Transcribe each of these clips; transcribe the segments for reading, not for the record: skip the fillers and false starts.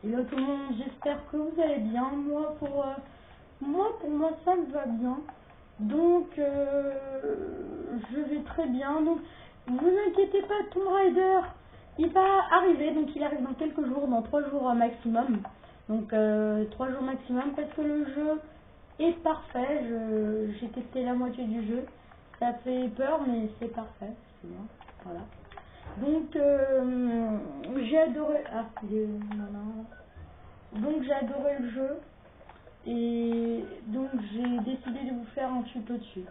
Hello tout le monde, j'espère que vous allez bien. Moi, ça me va bien. Donc, je vais très bien. Donc, vous inquiétez pas, Tomb Raider, il va arriver. Donc, il arrive dans quelques jours, dans 3 jours maximum. Donc, 3 jours maximum parce que le jeu est parfait. J'ai testé la moitié du jeu. Ça fait peur, mais c'est parfait. C'est bien. Voilà. Donc, j'ai adoré. Ah, donc j'ai adoré le jeu et donc j'ai décidé de vous faire un tuto dessus.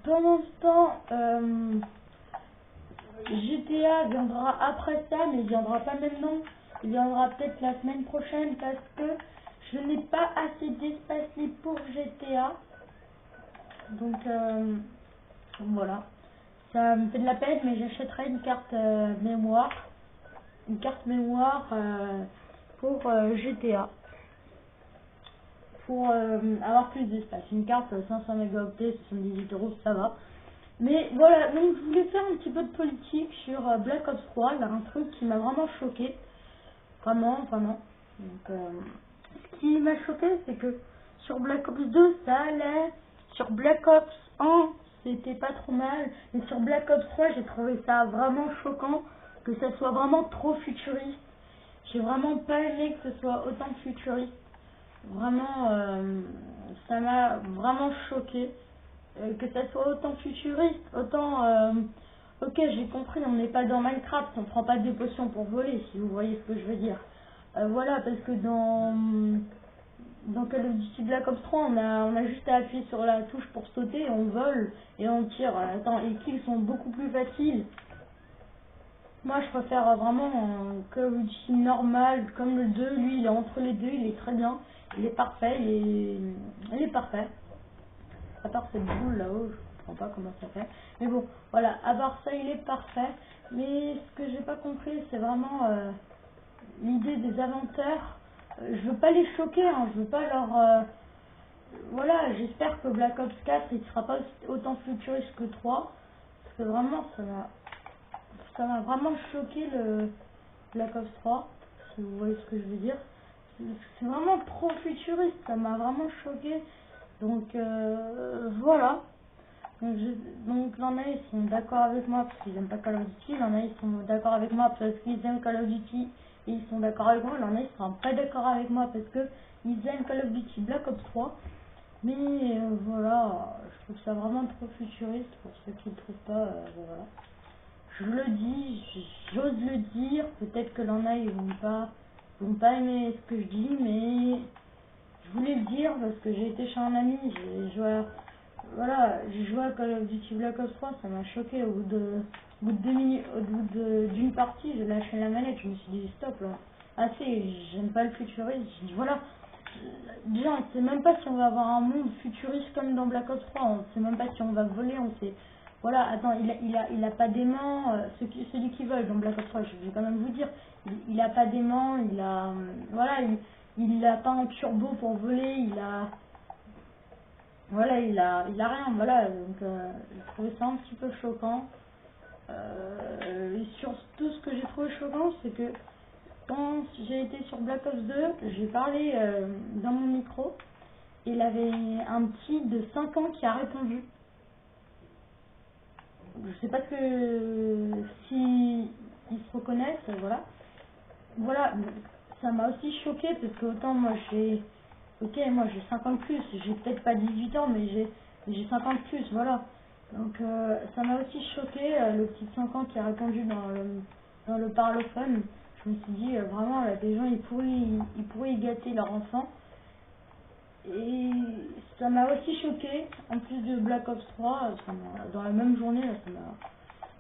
Pendant ce temps, GTA viendra après ça, mais il viendra pas maintenant. Il viendra peut-être la semaine prochaine parce que je n'ai pas assez d'espace libre pour GTA. Donc voilà. Ça me fait de la peine, mais j'achèterai une carte mémoire. Une carte mémoire pour GTA. Pour avoir plus d'espace. Une carte 500 mégaoctets, 78 €, ça va. Mais voilà, donc je voulais faire un petit peu de politique sur Black Ops 3, là, un truc qui m'a vraiment choqué. Vraiment. Donc, ce qui m'a choqué, c'est que sur Black Ops 2, ça allait. Sur Black Ops 1, c'était pas trop mal. Mais sur Black Ops 3, j'ai trouvé ça vraiment choquant, que ça soit vraiment trop futuriste. J'ai vraiment pas aimé que ce soit autant futuriste. Vraiment, ça m'a vraiment choqué que ça soit autant futuriste, autant... ok, j'ai compris, on n'est pas dans Minecraft, on prend pas des potions pour voler, si vous voyez ce que je veux dire. Voilà, parce que dans Call of Duty Black Ops 3, on a juste à appuyer sur la touche pour sauter, on vole et on tire. Attends, les kills sont beaucoup plus faciles. Moi, je préfère vraiment Call of Duty normal, comme le 2. Lui, il est entre les deux, il est très bien. Il est parfait, il est parfait. À part cette boule là-haut, je comprends pas comment ça fait. Mais bon, voilà, à part ça, il est parfait. Mais ce que j'ai pas compris, c'est vraiment l'idée des inventeurs. Je veux pas les choquer, hein, je veux pas leur... voilà, j'espère que Black Ops 4, il sera pas autant futuriste que 3. Parce que vraiment, ça m'a vraiment choqué le Black Ops 3, si vous voyez ce que je veux dire. C'est vraiment trop futuriste, ça m'a vraiment choqué. Donc voilà. Donc l'en a ils sont d'accord avec moi parce qu'ils n'aiment pas Call of Duty, l'en a ils sont d'accord avec moi parce qu'ils aiment Call of Duty et ils sont d'accord avec moi, l'en a ils sont pas d'accord avec moi parce que ils aiment Call of Duty Black Ops 3. Mais voilà, je trouve ça vraiment trop futuriste pour ceux qui ne le trouvent pas, voilà. Je le dis, j'ose le dire, peut-être que l'en a ils vont pas aimer ce que je dis, mais je voulais le dire parce que j'ai été chez un ami, j'ai joué à, voilà, j'ai joué à Call of Duty Black Ops 3, ça m'a choqué au bout de 2 minutes, d'une partie, j'ai lâché la manette, je me suis dit stop là, assez, j'aime pas le futurisme, j'ai dit voilà, déjà on sait même pas si on va avoir un monde futuriste comme dans Black Ops 3, on sait même pas si on va voler, on sait, voilà, attends, il a pas d'aimant, celui qui vole dans Black Ops 3, je vais quand même vous dire, il a pas d'aimant, il a, voilà, il a pas un turbo pour voler, voilà, il a rien, voilà, donc j'ai trouvé ça un petit peu choquant. Et surtout ce que j'ai trouvé choquant, c'est que quand j'ai été sur Black Ops 2, j'ai parlé dans mon micro, et il avait un petit de 5 ans qui a répondu. Je sais pas si ils se reconnaissent, voilà. Voilà, ça m'a aussi choqué parce que autant moi j'ai... Ok, moi j'ai 50 plus, j'ai peut-être pas 18 ans, mais j'ai 50 plus, voilà. Donc ça m'a aussi choqué, le petit de 5 ans qui a répondu dans le parlophone. Je me suis dit, vraiment, là, des gens, ils pourraient y gâter leur enfant. Et ça m'a aussi choqué, en plus de Black Ops 3, dans la même journée, là,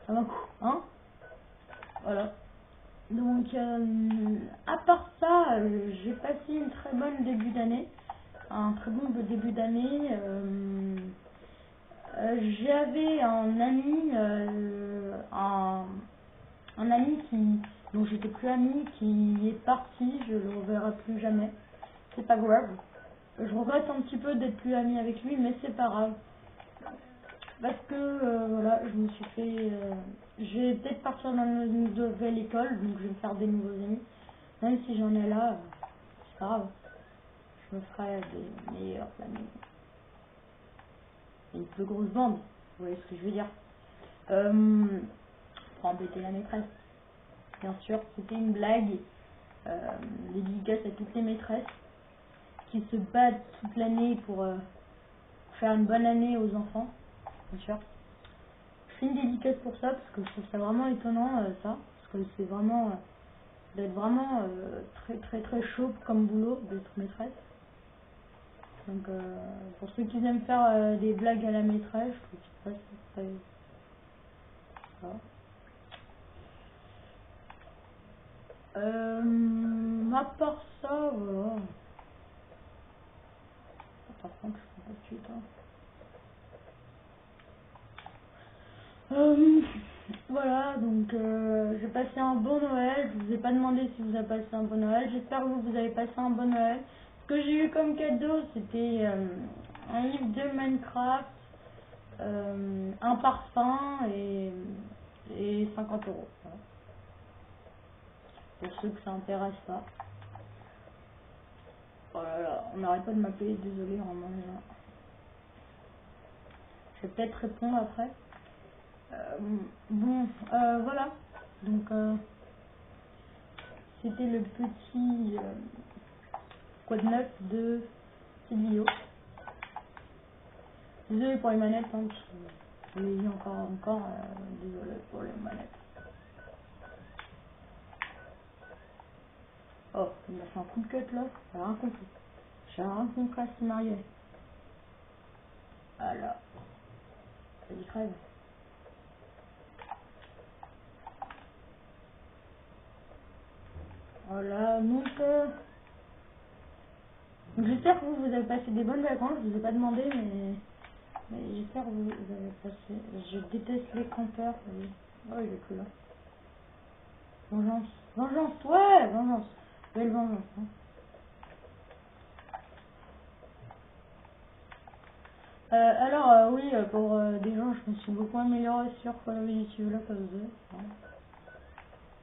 ça m'a hein, voilà. Donc, à part ça, j'ai passé une très bonne début d'année, un très bon début d'année. J'avais un ami, un ami dont j'étais plus amie, qui est parti, je le reverrai plus jamais. C'est pas grave. Je regrette un petit peu d'être plus amie avec lui, mais c'est pas grave. Parce que voilà, je me suis fait. Je vais peut-être partir dans une nouvelle école, donc je vais me faire des nouveaux amis. Même si j'en ai là, c'est pas grave. Je me ferai des meilleurs planning. Une plus grosse bande, vous voyez ce que je veux dire. Pour embêter la maîtresse. Bien sûr, c'était une blague. Dédicace à toutes les maîtresses qui se battent toute l'année pour faire une bonne année aux enfants. Bien sûr. Je fais une dédicace pour ça parce que je trouve ça vraiment étonnant ça. Parce que c'est vraiment d'être vraiment très chaud comme boulot d'être maîtresse. Donc pour ceux qui aiment faire des blagues à la maîtresse, je trouve ça très... Voilà. À part ça, voilà. Par contre, je sais pas tout de suite. Voilà, donc j'ai passé un bon Noël. Je vous ai pas demandé si vous avez passé un bon Noël. J'espère que vous avez passé un bon Noël. Ce que j'ai eu comme cadeau, c'était un livre de Minecraft, un parfum et 50 euros. Voilà. Pour ceux que ça intéresse pas. Oh là là, on n'arrête pas de m'appeler, désolé, vraiment. Je vais peut-être répondre après. Bon, voilà. Donc, c'était le petit code 9 de cette vidéo. Désolé pour les manettes, hein, je l'ai dit encore, désolé pour les manettes. Oh, il m'a fait un coup de cut là, j'ai rien compris. J'ai rien compris à ce qui m'arrivait. Voilà, ça y crève. Voilà, donc j'espère que vous avez passé des bonnes vacances, je vous ai pas demandé, mais j'espère que vous avez passé... Je déteste les campeurs. Oh, il est plus là. Vengeance. Vengeance, ouais, vengeance. Belle vengeance. Hein. Alors, oui, pour des gens, je me suis beaucoup améliorée sur Call of Duty Black Ops 2. Hein.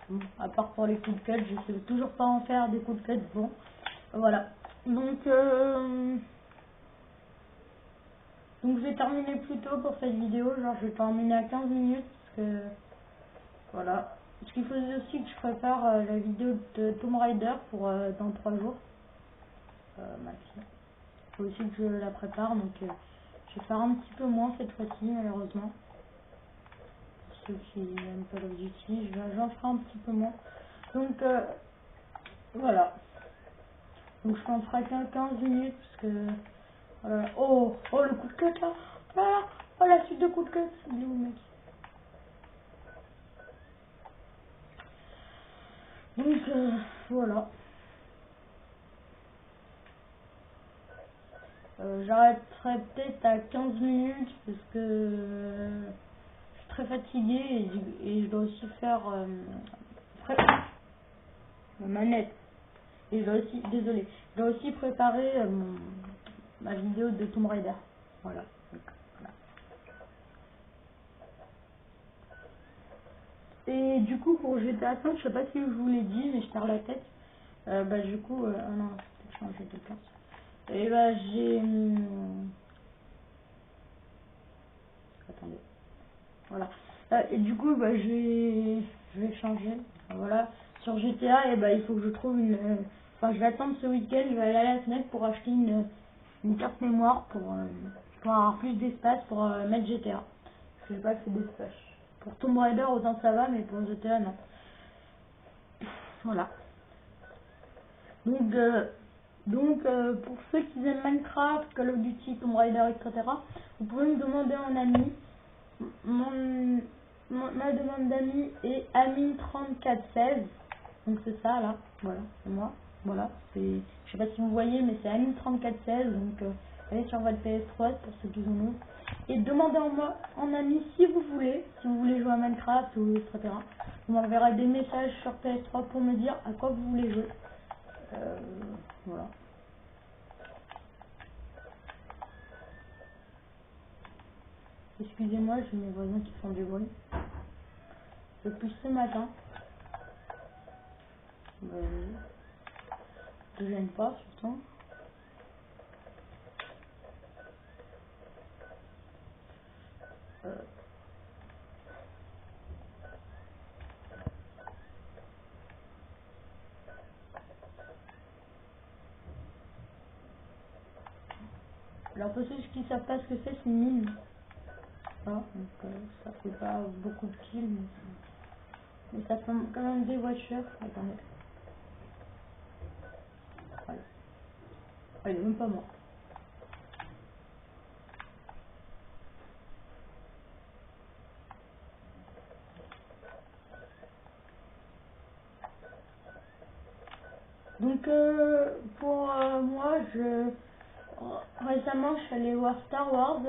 Bon, à part pour les coups de cut, je sais toujours pas en faire des coups de cut. Bon, voilà. Donc je vais terminer plus tôt pour cette vidéo. Genre, je vais terminer à 15 minutes. Parce que, voilà. Parce qu'il faut aussi que je prépare la vidéo de Tomb Raider pour dans 3 jours. Ma fille. Il faut aussi que je la prépare. Donc, je vais faire un petit peu moins cette fois-ci, malheureusement. Pour ceux qui n'aiment pas Call of Duty, j'en ferai un petit peu moins. Donc, voilà. Donc, je t'en ferai 15 minutes. Parce que. Voilà. Oh, le coup de cut là. Voilà. Oh, la suite de coup de cut. Il est où, mec? Donc, voilà. J'arrêterai peut-être à 15 minutes parce que je suis très fatiguée et je dois aussi faire ma manette. Et je dois aussi, désolé, je dois aussi préparer ma vidéo de Tomb Raider. Voilà. Donc, voilà. Et du coup, pour GTA 5, je sais pas si je vous l'ai dit, mais je perds la tête. Du coup, oh non, j'ai changé de place. Et j'ai... attendez. Voilà. Et du coup, je vais changer. Voilà. Sur GTA, il faut que je trouve une... Enfin, je vais attendre ce week-end, je vais aller à la Fnac pour acheter une carte mémoire pour avoir plus d'espace pour mettre GTA. Parce que j'ai pas assez d'espace. Pour Tomb Raider, autant ça va, mais pour GTA, non. Voilà. Pour ceux qui aiment Minecraft, Call of Duty, Tomb Raider, etc., vous pouvez me demander en ami. Ma demande d'amis est Amine3416. Donc c'est ça là, voilà, c'est moi. Voilà, je sais pas si vous voyez, mais c'est Amine3416. Donc allez sur votre PS3 pour ceux qui en ont. Et demandez en ami si vous voulez jouer à Minecraft ou etc. Vous m'enverrez des messages sur PS3 pour me dire à quoi vous voulez jouer. Voilà. Excusez-moi, j'ai mes voisins qui font du bruit. Depuis ce matin. te gêne pas surtout. Alors pour ceux qui savent pas ce que c'est une mine. Voilà, donc ça fait pas beaucoup de kills, mais ça fait quand même des voitures. Attendez. Voilà. Ah, il est même pas mort. Donc pour moi, récemment je suis allée voir Star Wars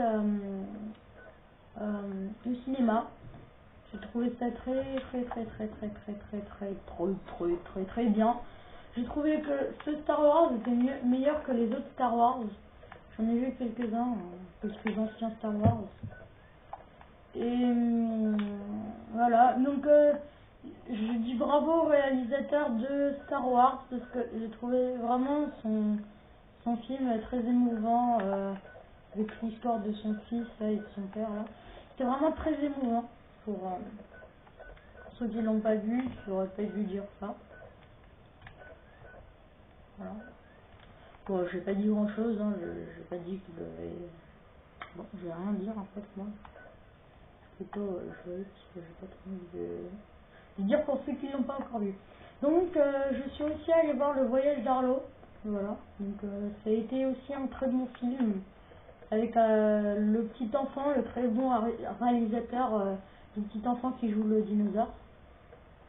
au cinéma. J'ai trouvé ça très bien. J'ai trouvé que ce Star Wars était meilleur que les autres Star Wars. J'en ai vu quelques-uns, quelques anciens Star Wars. Et voilà, donc je dis bravo au réalisateur de Star Wars parce que j'ai trouvé vraiment son film très émouvant avec l'histoire de son fils là, et de son père là. C'était vraiment très émouvant pour ceux qui l'ont pas vu, j'aurais pas dû dire ça. Voilà. Bon, j'ai pas dit grand chose, hein, j'ai pas dit qu'il avait... Bon, je vais rien dire en fait moi. Plutôt jouer parce que j'ai pas trop envie de dire pour ceux qui l'ont pas encore vu. Donc je suis aussi allée voir Le Voyage d'Arlo. Voilà. Donc ça a été aussi un très bon film avec le petit enfant, le très bon réalisateur du petit enfant qui joue le dinosaure.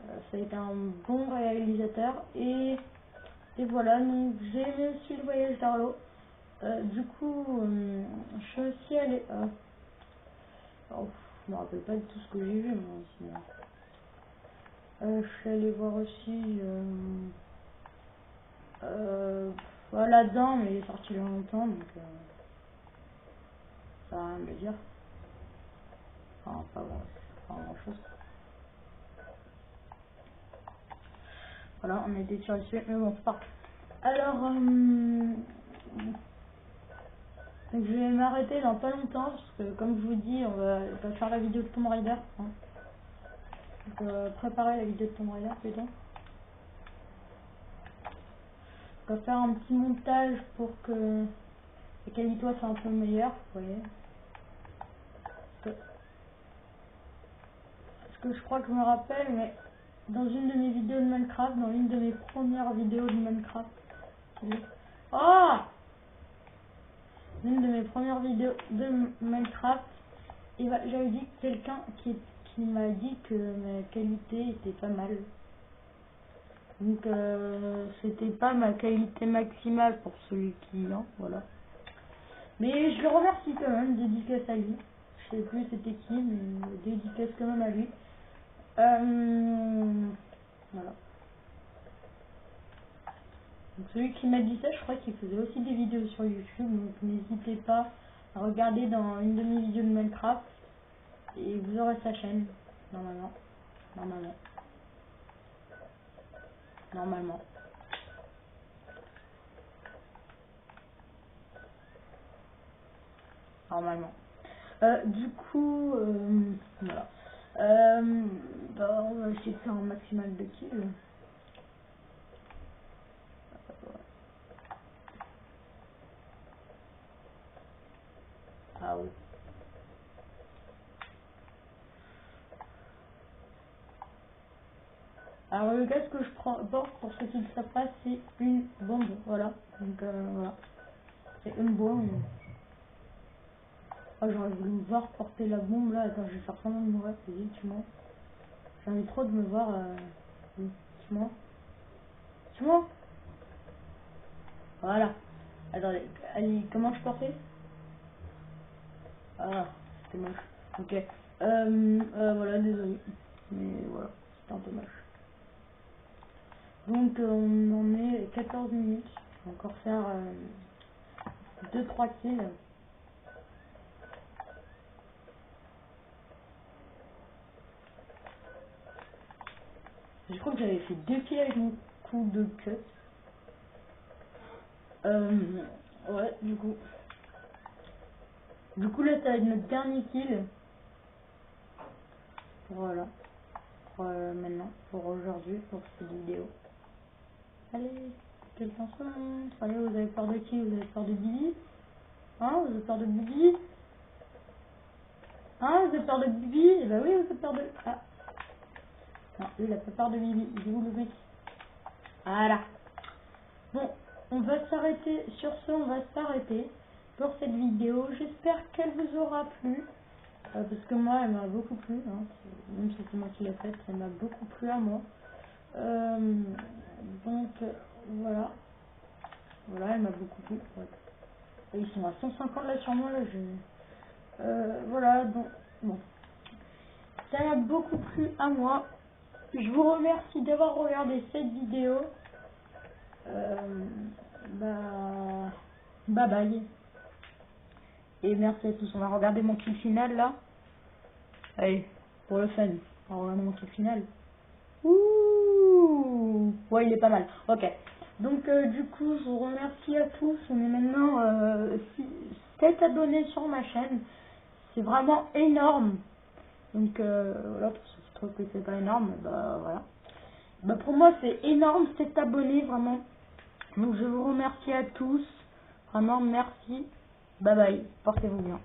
Ça a été un bon réalisateur et voilà, donc j'ai aimé aussi Le Voyage d'Arlo. Du coup, je suis aussi allée... oh, je me rappelle pas de tout ce que j'ai vu, moi, sinon. Je suis allée voir aussi... là-dedans, mais il est sorti il y a longtemps, donc... ça va rien me dire. Enfin, pas grand-chose. Voilà, on était sur le sujet, mais bon, c'est pas grave. Alors, donc je vais m'arrêter dans pas longtemps, parce que comme je vous dis, on va faire la vidéo de Tomb Raider. Hein. Donc, préparer la vidéo de Tomb Raider plutôt. On va faire un petit montage pour que la qualité soit un peu meilleure, vous voyez. Parce que je crois que je me rappelle, mais dans une de mes vidéos de Minecraft, dans une de mes premières vidéos de Minecraft, oh, une de mes premières vidéos de Minecraft, j'avais dit quelqu'un qui m'a dit que ma qualité était pas mal. Donc c'était pas ma qualité maximale pour celui qui voilà. Mais je le remercie quand même, dédicace à lui. Je sais plus c'était qui, mais dédicace quand même à lui. Voilà. Donc celui qui m'a dit ça, je crois qu'il faisait aussi des vidéos sur YouTube, donc n'hésitez pas à regarder dans une de mes vidéos de Minecraft et vous aurez sa chaîne, normalement. Du coup, voilà. On va essayer de faire un maximal de kills. Ah oui. Alors le gaz que je porte, pour ceux qui ne savent pas, c'est une bombe. Voilà. Donc voilà. C'est une bombe. Ah, j'aurais voulu me voir porter la bombe là. Attends, je vais faire semblant de mourir. Vas-y, tue-moi. J'ai envie trop de me voir. Oui, tue-moi. Tue-moi. Voilà. Attendez, allez, comment je portais? Ah, c'était moche. Ok. Voilà, désolé. Mais voilà, c'était un peu moche. Donc on en est 14 minutes. On va encore faire 2-3 kills. Je crois que j'avais fait 2 kills avec mon coup de cut. Ouais, du coup là, ça va être notre dernier kill. Voilà. Maintenant, pour aujourd'hui, pour cette vidéo. Allez, quelqu'un se montre. Allez, vous avez peur de qui? Vous avez peur de Bibi? Hein, vous avez peur de Bibi? Hein, vous avez peur de Bibi? Eh ben oui, vous avez peur de... Ah. Non, lui, il a pas peur de Bibi. Il est où le mec? Voilà. Bon, on va s'arrêter. Sur ce, on va s'arrêter pour cette vidéo. J'espère qu'elle vous aura plu. Parce que moi, elle m'a beaucoup plu. Hein. Même si c'est moi qui l'ai faite, elle m'a beaucoup plu à moi. Donc, voilà. Voilà, elle m'a beaucoup plu. Ouais. Et ils sont à 150 là sur moi. Là, voilà, donc, bon. Ça m'a beaucoup plu à moi. Je vous remercie d'avoir regardé cette vidéo. Bye bye. Et merci à tous. On va regarder mon kill final là. Allez, pour le fun. On va regarder mon kill final. Ouh, ouais, il est pas mal. Ok. Donc, du coup, je vous remercie à tous. On est maintenant 7 abonnés sur ma chaîne. C'est vraiment énorme. Donc, voilà, pour ceux qui trouvent que c'est pas énorme, bah voilà. Bah, pour moi, c'est énorme, 7 abonnés, vraiment. Donc, je vous remercie à tous. Vraiment, merci. Bye bye. Portez-vous bien.